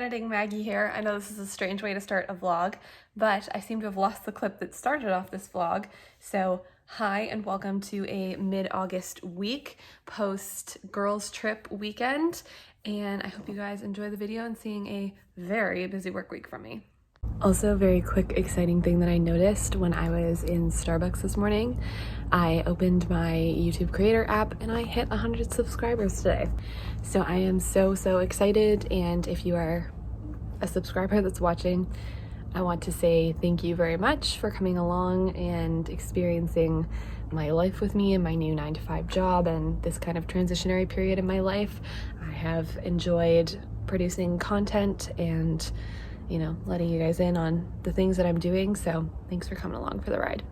editing Maggie here. I know this is a strange way to start a vlog, but I seem to have lost the clip that started off this vlog. So hi and welcome to a mid-August week post girls trip weekend. And I hope you guys enjoy the video and seeing a very busy work week from me. Also, a very quick exciting thing that I noticed when I was in Starbucks this morning. I opened my YouTube creator app and I hit 100 subscribers today. So I am so excited, and if you are a subscriber that's watching, I want to say thank you very much for coming along and experiencing my life with me and my new 9-to-5 job and this kind of transitionary period in my life. I have enjoyed producing content and letting you guys in on the things that I'm doing. So thanks for coming along for the ride.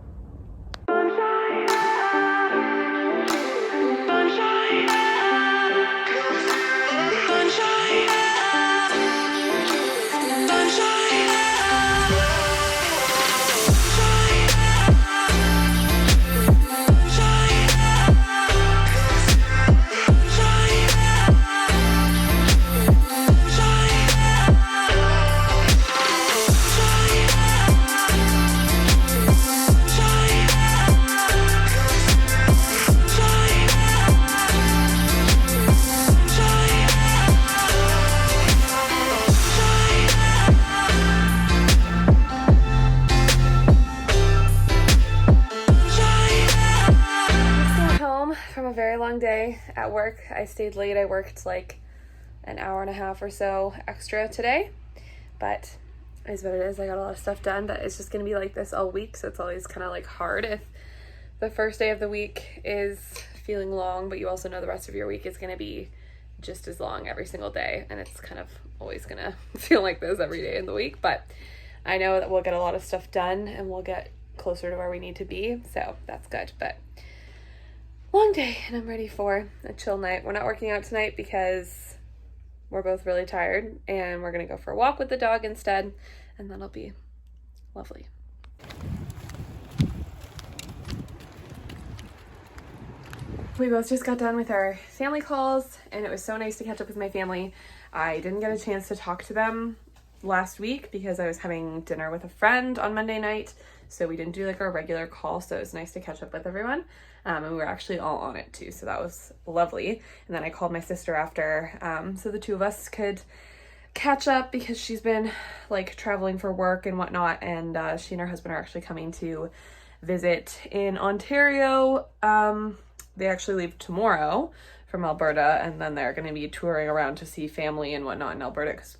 From a very long day at work. I stayed late. I worked like an hour and a half or so extra today, but it is what it is. I got a lot of stuff done, but it's just going to be like this all week, so it's always kind of like hard if the first day of the week is feeling long, but you also know the rest of your week is going to be just as long every single day, and it's kind of always going to feel like this every day in the week. But I know that we'll get a lot of stuff done and we'll get closer to where we need to be, so that's good. But long day, and I'm ready for a chill night. We're not working out tonight because we're both really tired, and we're gonna go for a walk with the dog instead, and that'll be lovely. We both just got done with our family calls, and it was so nice to catch up with my family. I didn't get a chance to talk to them last week because I was having dinner with a friend on Monday night, so we didn't do like our regular call, so it was nice to catch up with everyone. And we were actually all on it too, so that was lovely. And then I called my sister after, so the two of us could catch up because she's been like traveling for work and whatnot, and she and her husband are actually coming to visit in Ontario. They actually leave tomorrow from Alberta, and then they're going to be touring around to see family and whatnot in Alberta because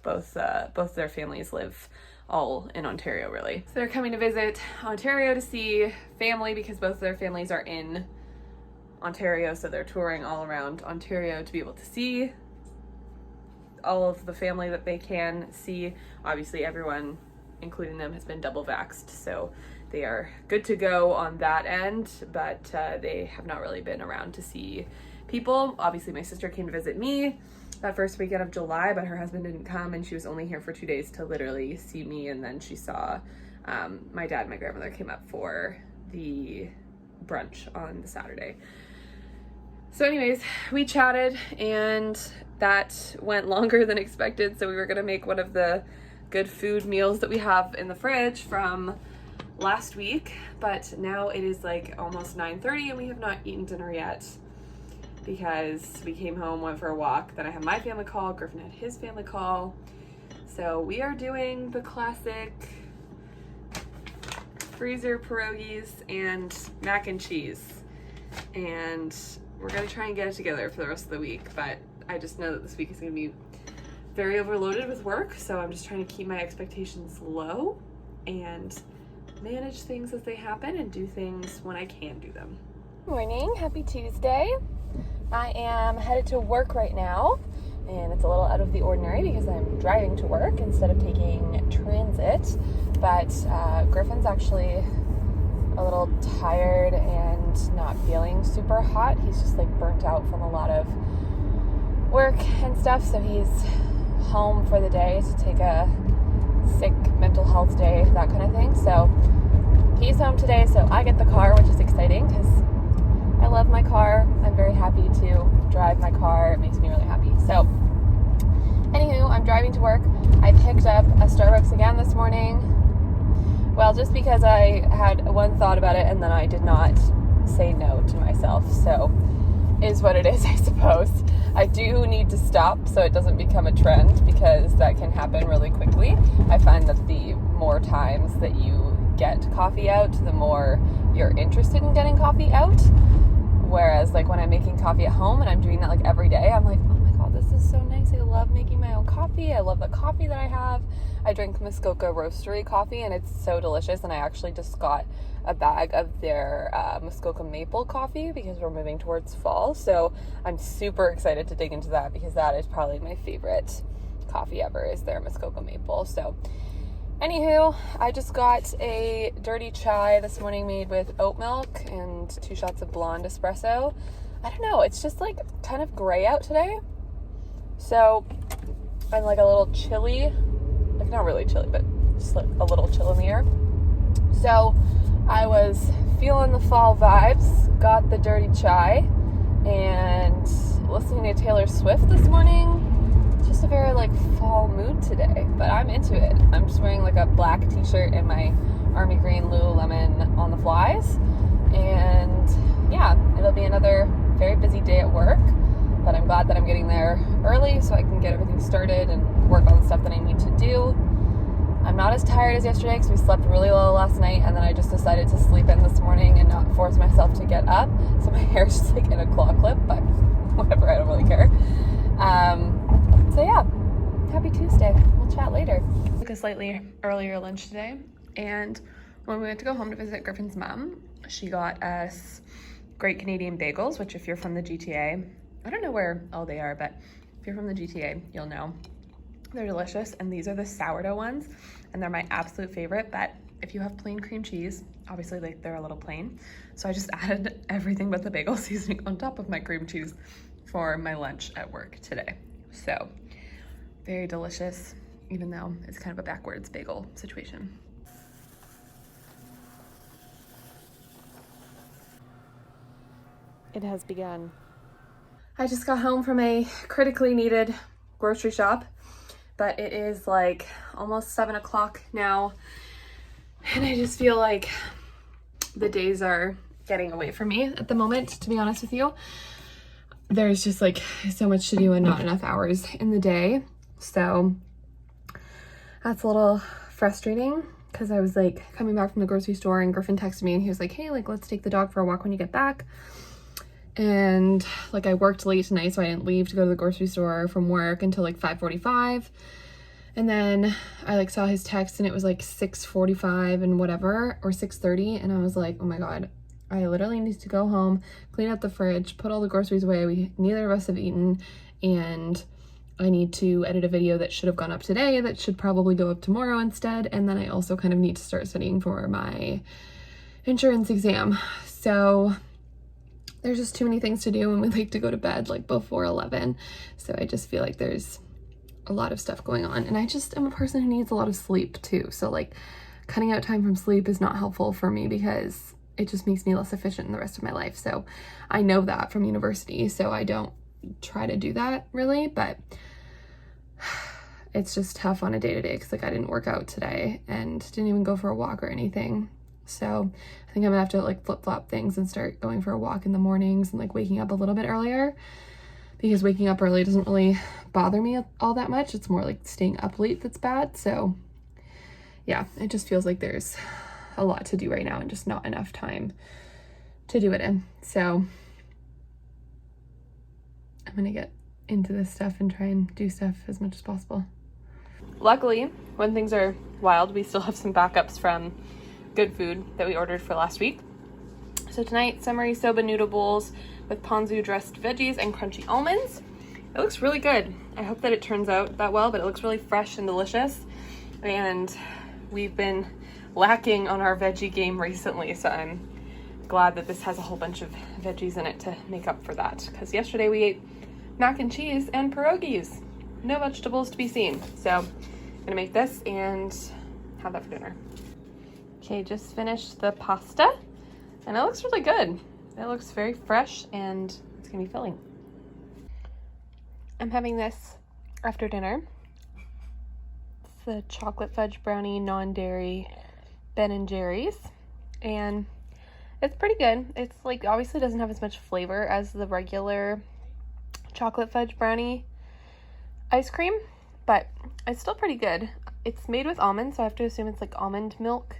both their families live all in Ontario, really. So they're coming to visit Ontario to see family because both their families are in Ontario, so they're touring all around Ontario to be able to see all of the family that they can see. Obviously everyone, including them, has been double vaxxed, so they are good to go on that end, but they have not really been around to see people. Obviously my sister came to visit me that first weekend of July, but her husband didn't come, and she was only here for 2 days to literally see me, and then she saw my dad and my grandmother came up for the brunch on the Saturday. So anyways, we chatted, and that went longer than expected, so we were gonna make one of the good food meals that we have in the fridge from last week, but now it is like almost 9:30 and we have not eaten dinner yet, because we came home, went for a walk, then I had my family call, Griffin had his family call. So we are doing the classic freezer pierogies and mac and cheese. And we're gonna try and get it together for the rest of the week, but I just know that this week is gonna be very overloaded with work, so I'm just trying to keep my expectations low and manage things as they happen and do things when I can do them. Morning, happy Tuesday. I am headed to work right now, and it's a little out of the ordinary because I'm driving to work instead of taking transit, but Griffin's actually a little tired and not feeling super hot. He's just like burnt out from a lot of work and stuff, so he's home for the day to take a sick mental health day, that kind of thing. So he's home today, so I get the car, which is exciting because I love my car. I'm very happy to drive my car. It makes me really happy. So Anywho, I'm driving to work. I picked up a Starbucks again this morning. Well, just because I had one thought about it and then I did not say no to myself. So, is what it is, I suppose. I do need to stop so it doesn't become a trend, because that can happen really quickly. I find that the more times that you get coffee out, the more you're interested in getting coffee out. Whereas like when I'm making coffee at home and I'm doing that like every day, I'm like, oh my god, this is so nice. I love making my own coffee. I love the coffee that I have. I drink Muskoka Roastery coffee and it's so delicious. And I actually just got a bag of their Muskoka maple coffee because we're moving towards fall. So I'm super excited to dig into that, because that is probably my favorite coffee ever, is their Muskoka maple. So anywho, I just got a dirty chai this morning made with oat milk and 2 shots of blonde espresso. I don't know, it's just like kind of gray out today. So I'm like a little chilly, like not really chilly, but just like a little chill in the air. So I was feeling the fall vibes, got the dirty chai, and listening to Taylor Swift this morning. Just a very like fall mood today, but I'm into it. I'm just wearing like a black t-shirt and my army green Lululemon on the flies, and yeah, it'll be another very busy day at work, but I'm glad that I'm getting there early so I can get everything started and work on the stuff that I need to do. I'm not as tired as yesterday because we slept really low last night, and then I just decided to sleep in this morning and not force myself to get up, so my hair's just like in a claw clip, but whatever, I don't really care. So yeah, happy Tuesday. We'll chat later. Took a slightly earlier lunch today, and when we went to go home to visit Griffin's mom, she got us Great Canadian Bagels, which if you're from the GTA, I don't know where all they are, but if you're from the GTA, you'll know. They're delicious, and these are the sourdough ones, and they're my absolute favorite. But if you have plain cream cheese, obviously like they're a little plain, so I just added everything but the bagel seasoning on top of my cream cheese for my lunch at work today. So very delicious, even though it's kind of a backwards bagel situation. It has begun. I just got home from a critically needed grocery shop, but it is like almost 7 o'clock now, and I just feel like the days are getting away from me at the moment, to be honest with you. There's just like so much to do and not enough hours in the day. So that's a little frustrating, because I was like coming back from the grocery store and Griffin texted me and he was like, hey, like let's take the dog for a walk when you get back. And like I worked late tonight, so I didn't leave to go to the grocery store from work until like 5:45. And then I like saw his text and it was like 6:45 and whatever, or 6:30, and I was like, oh my god, I literally need to go home, clean out the fridge, put all the groceries away. Neither of us have eaten, and I need to edit a video that should have gone up today that should probably go up tomorrow instead. And then I also kind of need to start studying for my insurance exam. So there's just too many things to do, and we like to go to bed like before 11. So I just feel like there's a lot of stuff going on, and I just am a person who needs a lot of sleep too. So like cutting out time from sleep is not helpful for me, because it just makes me less efficient in the rest of my life. So I know that from university, so I don't try to do that really, but it's just tough on a day-to-day, because like I didn't work out today and didn't even go for a walk or anything. So I think I'm gonna have to like flip-flop things and start going for a walk in the mornings and like waking up a little bit earlier, because waking up early doesn't really bother me all that much. It's more like staying up late that's bad. So yeah, it just feels like there's a lot to do right now and just not enough time to do it in. So I'm gonna get into this stuff and try and do stuff as much as possible. Luckily, when things are wild, we still have some backups from good food that we ordered for last week. So tonight, summery soba noodle bowls with ponzu dressed veggies and crunchy almonds. It looks really good. I hope that it turns out that well, but it looks really fresh and delicious. And we've been lacking on our veggie game recently, so I'm glad that this has a whole bunch of veggies in it to make up for that, because yesterday we ate mac and cheese and pierogies. No vegetables to be seen. So I'm gonna make this and have that for dinner. Okay, just finished the pasta, and it looks really good. It looks very fresh, and it's gonna be filling. I'm having this after dinner the chocolate fudge brownie non-dairy Ben & Jerry's, and it's pretty good. It's like obviously doesn't have as much flavor as the regular chocolate fudge brownie ice cream, but it's still pretty good. It's made with almonds, so I have to assume it's like almond milk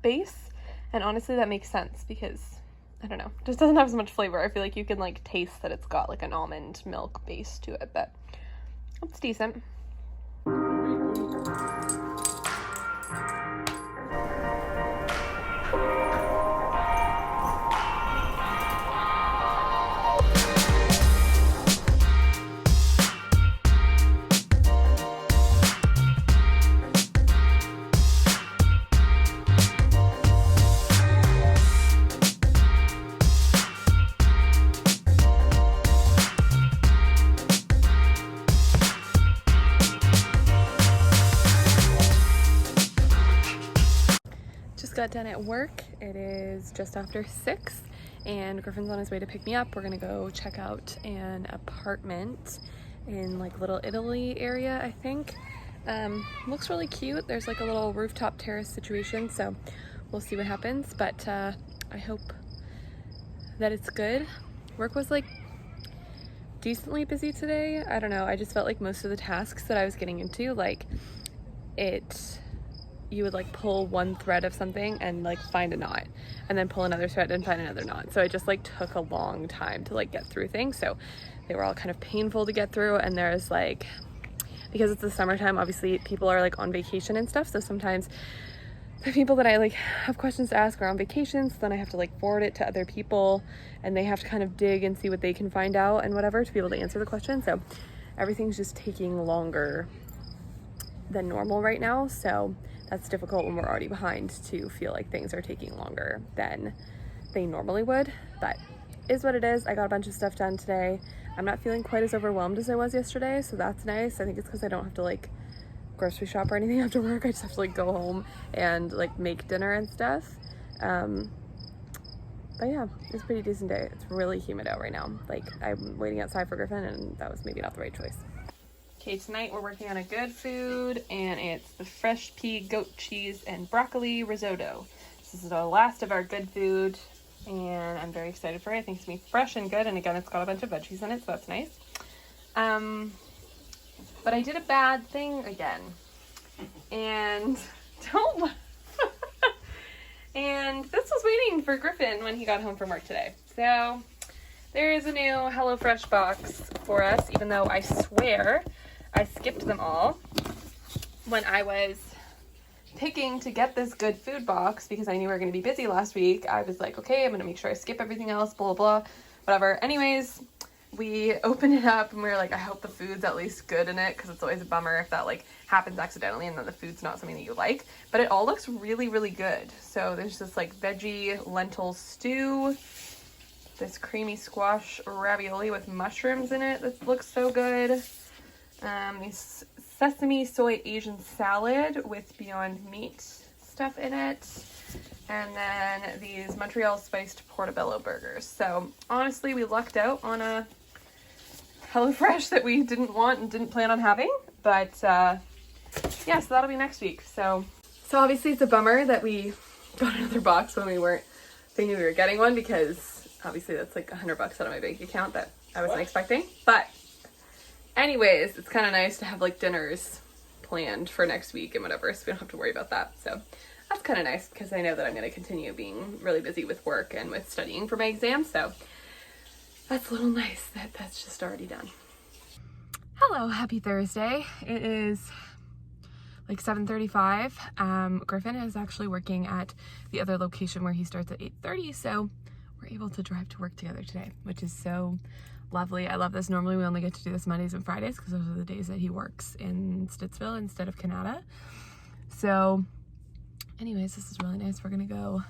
base, and honestly that makes sense because I don't know, it just doesn't have as much flavor. I feel like you can like taste that it's got like an almond milk base to it, but it's decent. Got done at work. It is just after 6 and Griffin's on his way to pick me up. We're gonna go check out an apartment in like Little Italy area, I think. Looks really cute. There's like a little rooftop terrace situation, so we'll see what happens, but I hope that it's good. Work was like decently busy today. I don't know, I just felt like most of the tasks that I was getting into, like you would like pull one thread of something and like find a knot, and then pull another thread and find another knot. So it just like took a long time to like get through things. So they were all kind of painful to get through. And there's like, because it's the summertime, obviously people are like on vacation and stuff. So sometimes the people that I like have questions to ask are on vacation. So then I have to like forward it to other people and they have to kind of dig and see what they can find out and whatever to be able to answer the question. So everything's just taking longer than normal right now. So that's difficult when we're already behind to feel like things are taking longer than they normally would, but is what it is. I got a bunch of stuff done today. I'm not feeling quite as overwhelmed as I was yesterday, so that's nice. I think it's because I don't have to like grocery shop or anything after work. I just have to like go home and like make dinner and stuff. But yeah, it's a pretty decent day. It's really humid out right now. Like I'm waiting outside for Griffin and that was maybe not the right choice. Okay, tonight we're working on a good food, and it's the fresh pea, goat cheese, and broccoli risotto. This is the last of our good food, and I'm very excited for it. I think it's gonna be fresh and good, and again, it's got a bunch of veggies in it, so that's nice. But I did a bad thing again, and don't and this was waiting for Griffin when he got home from work today. So there is a new HelloFresh box for us, even though I swear I skipped them all when I was picking to get this good food box because I knew we were going to be busy last week. I was like, okay, I'm going to make sure I skip everything else, blah, blah, blah, whatever. Anyways, we opened it up and we were like, I hope the food's at least good in it because it's always a bummer if that like happens accidentally and then the food's not something that you like. But it all looks really, really good. So there's this like veggie lentil stew, this creamy squash ravioli with mushrooms in it that looks so good. These sesame soy Asian salad with Beyond Meat stuff in it, and then these Montreal spiced portobello burgers. So honestly, we lucked out on a HelloFresh that we didn't want and didn't plan on having, but yeah, so that'll be next week. So obviously it's a bummer that we got another box when we weren't thinking we were getting one, because obviously that's like $100 out of my bank account that I wasn't expecting. But anyways, it's kind of nice to have like dinners planned for next week and whatever, so we don't have to worry about that. So that's kind of nice because I know that I'm going to continue being really busy with work and with studying for my exams. So that's a little nice that that's just already done. Hello, happy Thursday. It is like 7:35. Griffin is actually working at the other location where he starts at 8:30, so we're able to drive to work together today, which is so lovely. I love this. Normally we only get to do this Mondays and Fridays because those are the days that he works in Stittsville instead of Canada. So anyways, this is really nice. We're gonna go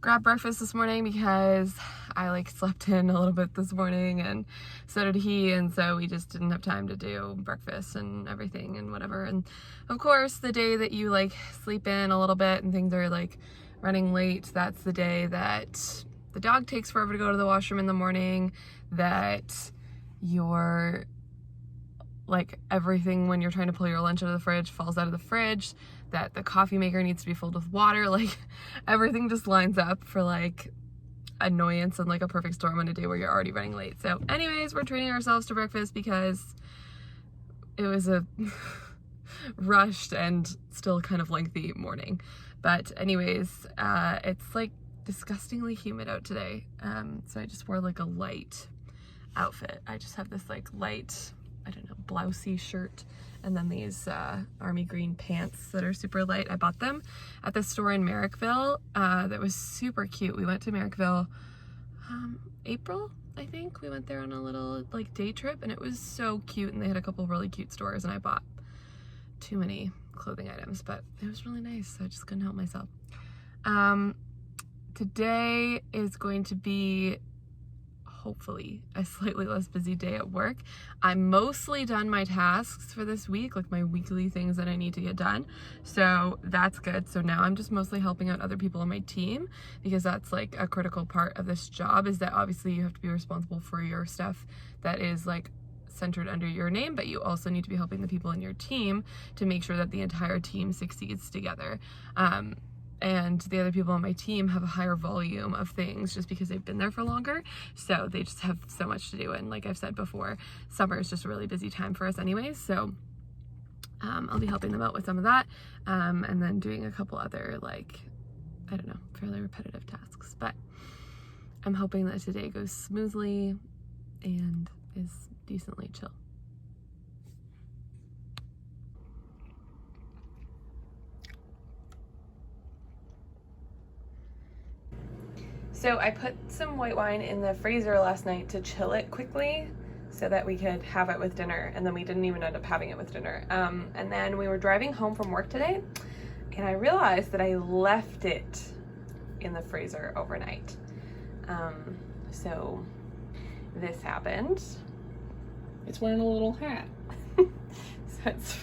grab breakfast this morning because I like slept in a little bit this morning and so did he, and so we just didn't have time to do breakfast and everything and whatever. And of course the day that you like sleep in a little bit and things are like running late, that's the day that the dog takes forever to go to the washroom in the morning, that your like everything when you're trying to pull your lunch out of the fridge falls out of the fridge, that the coffee maker needs to be filled with water. Like everything just lines up for like annoyance and like a perfect storm on a day where you're already running late. So anyways, we're treating ourselves to breakfast because it was a rushed and still kind of lengthy morning. But anyways, it's like disgustingly humid out today. So I just wore like a light outfit. I just have this like light, I don't know, blousey shirt, and then these army green pants that are super light. I bought them at the store in Merrickville. That was super cute. We went to Merrickville April, I think. We went there on a little like day trip, and it was so cute, and they had a couple really cute stores, and I bought too many clothing items, but it was really nice, so I just couldn't help myself. Today is going to be hopefully a slightly less busy day at work. I'm mostly done my tasks for this week, like my weekly things that I need to get done. So that's good. So now I'm just mostly helping out other people on my team, because that's like a critical part of this job, is that obviously you have to be responsible for your stuff that is like centered under your name, but you also need to be helping the people in your team to make sure that the entire team succeeds together. And the other people on my team have a higher volume of things just because they've been there for longer. So they just have so much to do. And like I've said before, summer is just a really busy time for us anyways. So I'll be helping them out with some of that. And then doing a couple other, like, I don't know, fairly repetitive tasks. But I'm hoping that today goes smoothly and is decently chill. So I put some white wine in the freezer last night to chill it quickly so that we could have it with dinner, and then we didn't even end up having it with dinner. And then we were driving home from work today, and I realized that I left it in the freezer overnight. So this happened. It's wearing a little hat. So it's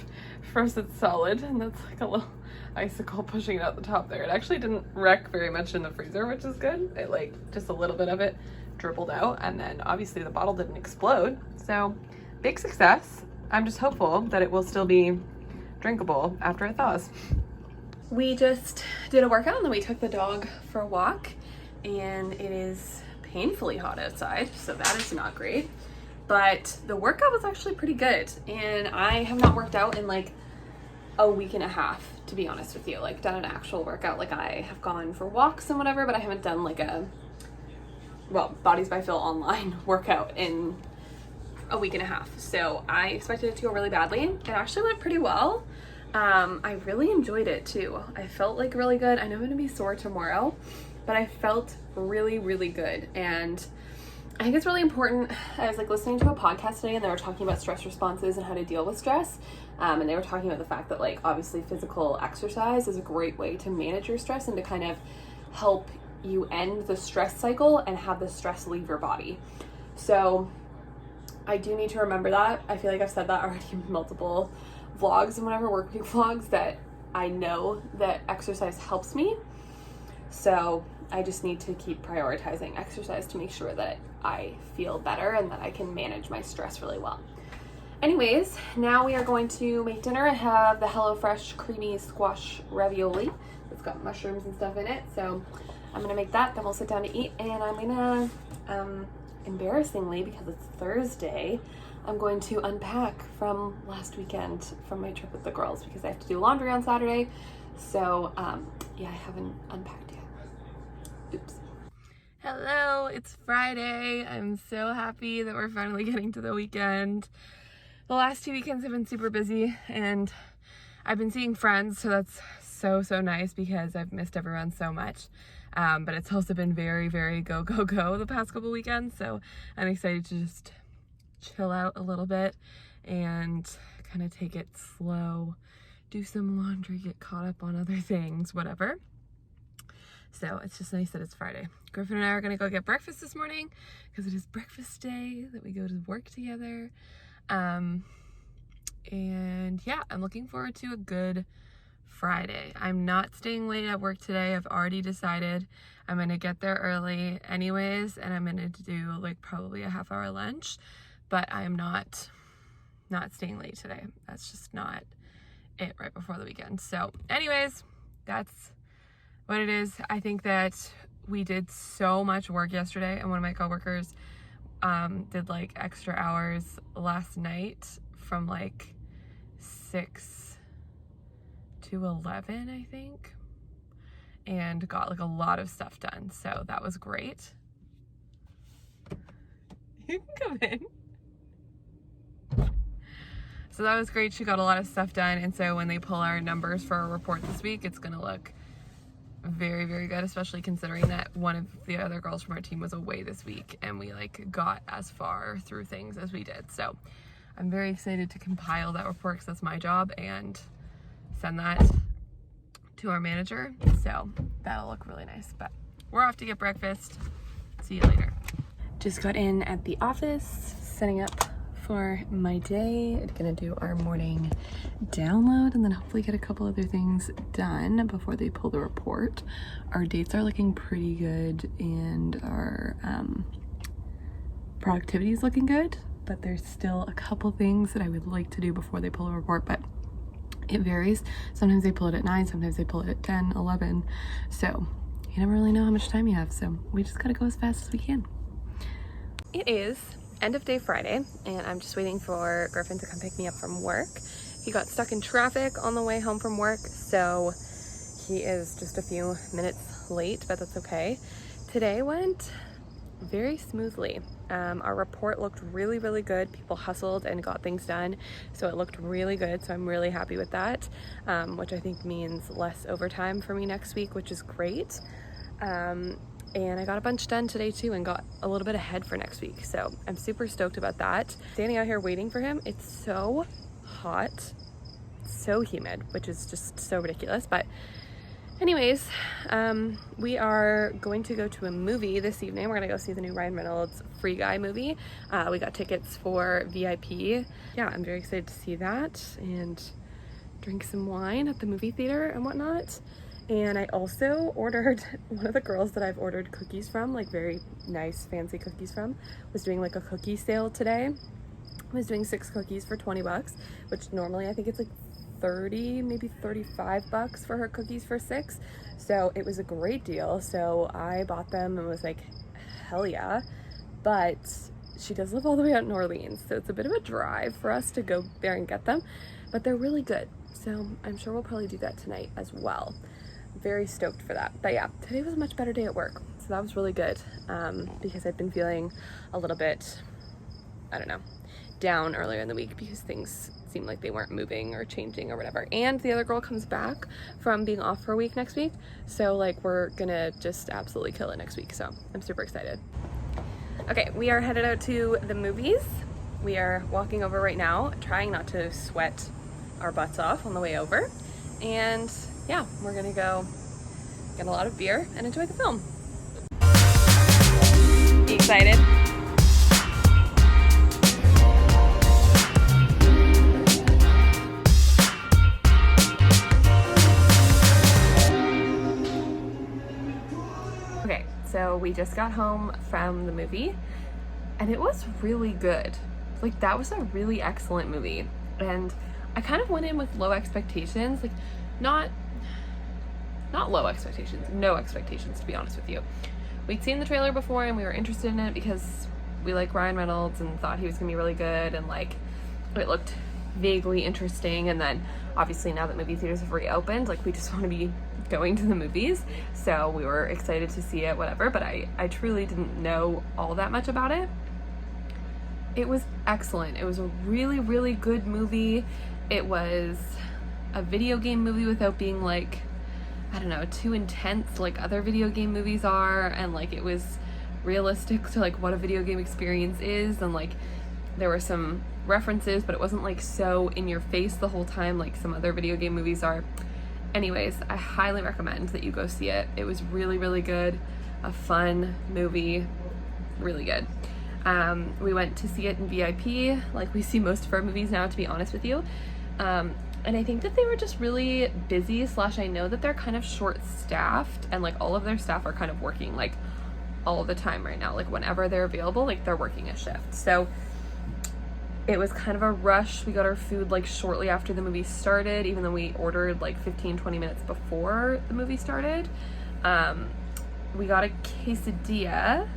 frozen solid, and that's like a little icicle pushing it out the top there. It actually didn't wreck very much in the freezer, which is good. It like just a little bit of it dribbled out, and then obviously the bottle didn't explode. So big success. I'm just hopeful that it will still be drinkable after it thaws. We just did a workout, and then we took the dog for a walk, and it is painfully hot outside, so that is not great. But the workout was actually pretty good, and I have not worked out in like a week and a half, to be honest with you. Like done an actual workout. Like I have gone for walks and whatever, but I haven't done like a, well, Bodies by Phil online workout in a week and a half. So I expected it to go really badly. It actually went pretty well. I really enjoyed it too. I felt like really good. I know I'm gonna be sore tomorrow, but I felt really, really good. And I think it's really important. I was like listening to a podcast today, and they were talking about stress responses and how to deal with stress. And they were talking about the fact that like obviously physical exercise is a great way to manage your stress and to kind of help you end the stress cycle and have the stress leave your body. So I do need to remember that. I feel like I've said that already in multiple vlogs and whatever, work week vlogs, that I know that exercise helps me. So I just need to keep prioritizing exercise to make sure that I feel better and that I can manage my stress really well. Anyways, now we are going to make dinner. I have the HelloFresh creamy squash ravioli. It's got mushrooms and stuff in it. So I'm gonna make that, then we'll sit down to eat, and I'm gonna, embarrassingly, because it's Thursday, I'm going to unpack from last weekend from my trip with the girls, because I have to do laundry on Saturday. So yeah, I haven't unpacked yet. Oops. Hello, it's Friday. I'm so happy that we're finally getting to the weekend. The last 2 weekends have been super busy, and I've been seeing friends, so that's so nice because I've missed everyone so much. But it's also been very, very go the past couple weekends, so I'm excited to just chill out a little bit and kind of take it slow, do some laundry, get caught up on other things, whatever. So it's just nice that it's Friday. Griffin and I are gonna go get breakfast this morning because it is breakfast day, that we go to work together. And yeah, I'm looking forward to a good Friday. I'm not staying late at work today. I've already decided I'm gonna get there early anyways, and I'm gonna do like probably a half-hour lunch, but I am not not staying late today. That's just not it right before the weekend. So anyways, that's what it is. I think that we did so much work yesterday, and one of my coworkers did like extra hours last night from like 6 to 11, I think, and got like a lot of stuff done. So that was great. You can come in. So that was great. She got a lot of stuff done, and so when they pull our numbers for our report this week, it's gonna look very, very good, especially considering that one of the other girls from our team was away this week and we like got as far through things as we did. So I'm very excited to compile that report because that's my job, and send that to our manager. So that'll look really nice. But we're off to get breakfast. See you later. Just got in at the office, setting up for my day. I'm gonna do our morning download and then hopefully get a couple other things done before they pull the report. Our dates are looking pretty good and our productivity is looking good, but there's still a couple things that I would like to do before they pull the report, but it varies. Sometimes they pull it at 9, sometimes they pull it at 10, 11. So you never really know how much time you have. So we just gotta go as fast as we can. It is end of day Friday, and I'm just waiting for Griffin to come pick me up from work. He got stuck in traffic on the way home from work, so he is just a few minutes late, but that's okay. Today went very smoothly. Our report looked really, really good. People hustled and got things done, so it looked really good. So I'm really happy with that, which I think means less overtime for me next week, which is great. And I got a bunch done today too and got a little bit ahead for next week. So I'm super stoked about that. Standing out here waiting for him, it's so hot, so humid, which is just so ridiculous. But anyways, we are going to go to a movie this evening. We're gonna go see the new Ryan Reynolds Free Guy movie. We got tickets for VIP. Yeah, I'm very excited to see that and drink some wine at the movie theater and whatnot. And I also ordered, one of the girls that I've ordered cookies from, like very nice fancy cookies from, was doing like a cookie sale today. Was doing 6 cookies for 20 bucks, which normally I think it's like 30, maybe 35 bucks for her cookies for 6. So it was a great deal. So I bought them and was like, hell yeah. But she does live all the way out in Orleans, so it's a bit of a drive for us to go there and get them, but they're really good. So I'm sure we'll probably do that tonight as well. Very stoked for that. But yeah, today was a much better day at work, so that was really good, because I've been feeling a little bit, I don't know, down earlier in the week because things seemed like they weren't moving or changing or whatever. And the other girl comes back from being off for a week next week, so like we're gonna just absolutely kill it next week. So I'm super excited. Okay, we are headed out to the movies. We are walking over right now, trying not to sweat our butts off on the way over, and yeah, we're gonna go get a lot of beer and enjoy the film. You excited? Okay, so we just got home from the movie and it was really good. Like, that was a really excellent movie, and I kind of went in with low expectations, like not low expectations, no expectations, to be honest with you. We'd seen the trailer before and we were interested in it because we like Ryan Reynolds and thought he was gonna be really good, and like it looked vaguely interesting. And then obviously now that movie theaters have reopened, like we just want to be going to the movies, so we were excited to see it, whatever. But I truly didn't know all that much about it. It was excellent. It was a really, really good movie. It was a video game movie without being like, I don't know, too intense like other video game movies are, and like it was realistic to like what a video game experience is, and like there were some references, but it wasn't like so in your face the whole time like some other video game movies are. Anyways, I highly recommend that you go see it. It was really, really good, a fun movie, really good. We went to see it in VIP, like we see most of our movies now, to be honest with you. And I think that they were just really busy, / I know that they're kind of short-staffed, and like all of their staff are kind of working like all the time right now. Like whenever they're available, like they're working a shift. So It was kind of a rush. We got our food like shortly after the movie started, even though we ordered like 15-20 minutes before the movie started. We got a quesadilla,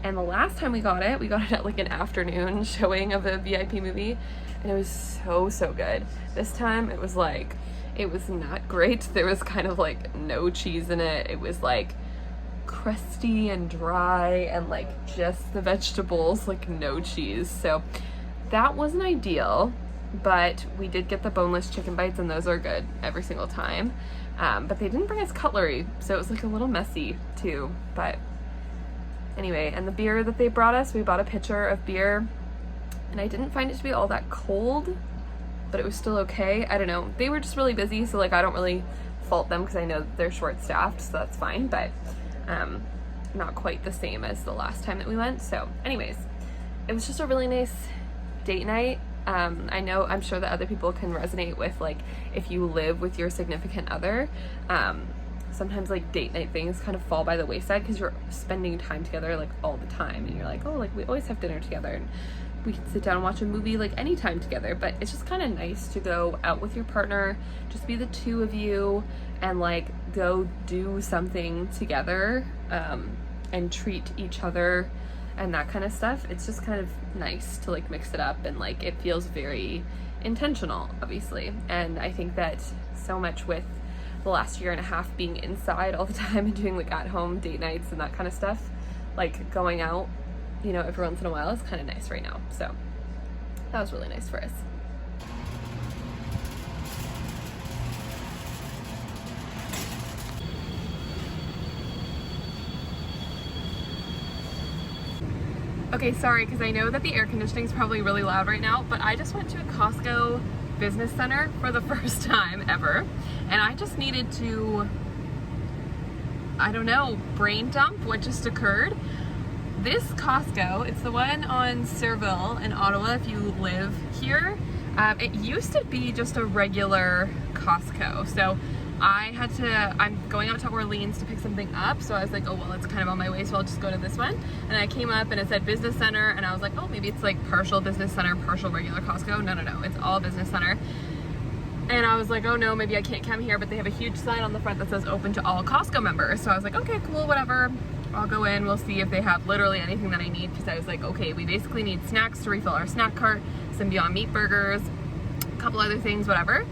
and the last time we got it at like an afternoon showing of a VIP movie, and it was so good. This time it was not great. There was kind of like no cheese in it. It was like crusty and dry and like just the vegetables, like no cheese. So that wasn't ideal, but we did get the boneless chicken bites, and those are good every single time. But they didn't bring us cutlery, so it was like a little messy too. But anyway, and the beer that they brought us, we bought a pitcher of beer, and I didn't find it to be all that cold, but it was still okay. I don't know. They were just really busy, so like I don't really fault them because I know that they're short-staffed, so that's fine, but not quite the same as the last time that we went. So anyways, it was just a really nice date night. I'm sure that other people can resonate with, like, if you live with your significant other, sometimes like date night things kind of fall by the wayside because you're spending time together like all the time, and you're like, oh, like we always have dinner together and we can sit down and watch a movie like anytime together. But it's just kind of nice to go out with your partner, just be the two of you, and like go do something together, and treat each other and that kind of stuff. It's just kind of nice to like mix it up, and like it feels very intentional, obviously. And I think that so much with the last year and a half being inside all the time and doing like at home date nights and that kind of stuff, like going out, you know, every once in a while is kind of nice right now. So that was really nice for us. Okay, sorry, because I know that the air conditioning is probably really loud right now, but I just went to a Costco business center for the first time ever, and I just needed to, I don't know, brain dump what just occurred. This Costco, it's the one on Serville in Ottawa if you live here. It used to be just a regular Costco, so I'm going out to Orleans to pick something up, so I was like, oh well, it's kind of on my way, so I'll just go to this one. And I came up and it said business center, and I was like, oh, maybe it's like partial business center, partial regular Costco. No, it's all business center. And I was like, oh no, maybe I can't come here, but they have a huge sign on the front that says open to all Costco members. So I was like, okay, cool, whatever. I'll go in, we'll see if they have literally anything that I need, because I was like, okay, we basically need snacks to refill our snack cart, some Beyond Meat burgers, a couple other things, whatever.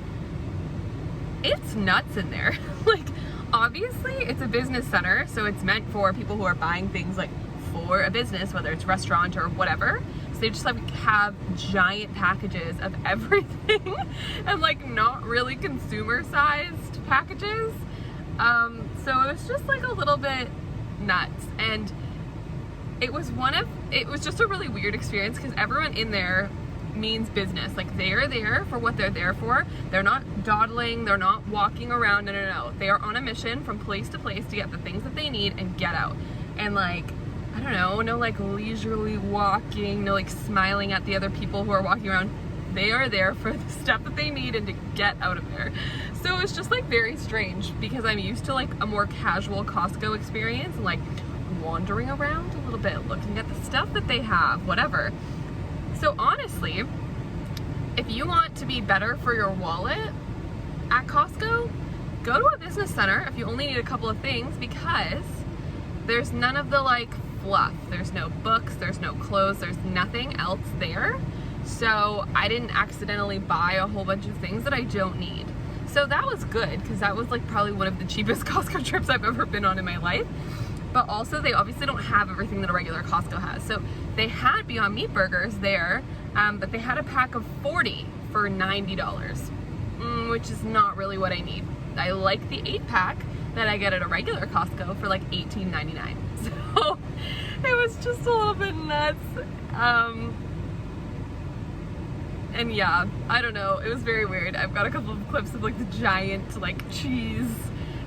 It's nuts in there. Like, obviously it's a business center, so it's meant for people who are buying things like for a business, whether it's restaurant or whatever. So they just like have giant packages of everything and like not really consumer sized packages. So it was just like a little bit nuts, and it was just a really weird experience because everyone in there means business. Like, they are there for what they're there for. They're not dawdling, they're not walking around. No. They are on a mission from place to place to get the things that they need and get out. And like, I don't know, no like leisurely walking, no like smiling at the other people who are walking around. They are there for the stuff that they need and to get out of there. So it was just like very strange because I'm used to like a more casual Costco experience and like wandering around a little bit, looking at the stuff that they have, whatever. So honestly, if you want to be better for your wallet at Costco, go to a business center if you only need a couple of things, because there's none of the like fluff. There's no books, there's no clothes, there's nothing else there. So I didn't accidentally buy a whole bunch of things that I don't need. So that was good, because that was like probably one of the cheapest Costco trips I've ever been on in my life. But also they obviously don't have everything that a regular Costco has. So they had Beyond Meat burgers there, but they had a pack of 40 for $90, which is not really what I need. I like the 8-pack that I get at a regular Costco for like $18.99. So it was just a little bit nuts. And yeah, I don't know, it was very weird. I've got a couple of clips of like the giant like cheese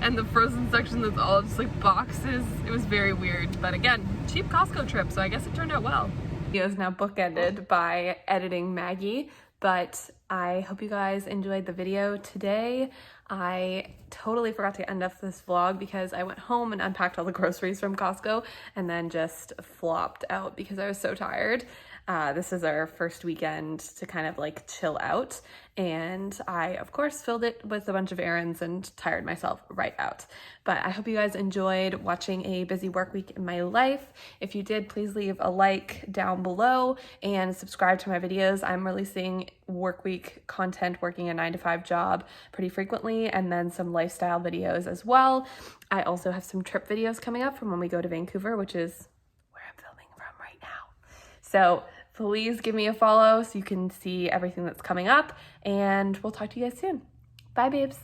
and the frozen section that's all just like boxes. It was very weird, but again, cheap Costco trip, so I guess it turned out well. The video is now bookended by editing Maggie, but I hope you guys enjoyed the video today. I totally forgot to end off this vlog because I went home and unpacked all the groceries from Costco and then just flopped out because I was so tired. This is our first weekend to kind of like chill out, and I of course filled it with a bunch of errands and tired myself right out. But I hope you guys enjoyed watching a busy work week in my life. If you did, please leave a like down below and subscribe to my videos. I'm releasing work week content, working a 9-to-5 job pretty frequently, and then some lifestyle videos as well. I also have some trip videos coming up from when we go to Vancouver, which is where I'm filming from right now. So please give me a follow so you can see everything that's coming up, and we'll talk to you guys soon. Bye, babes.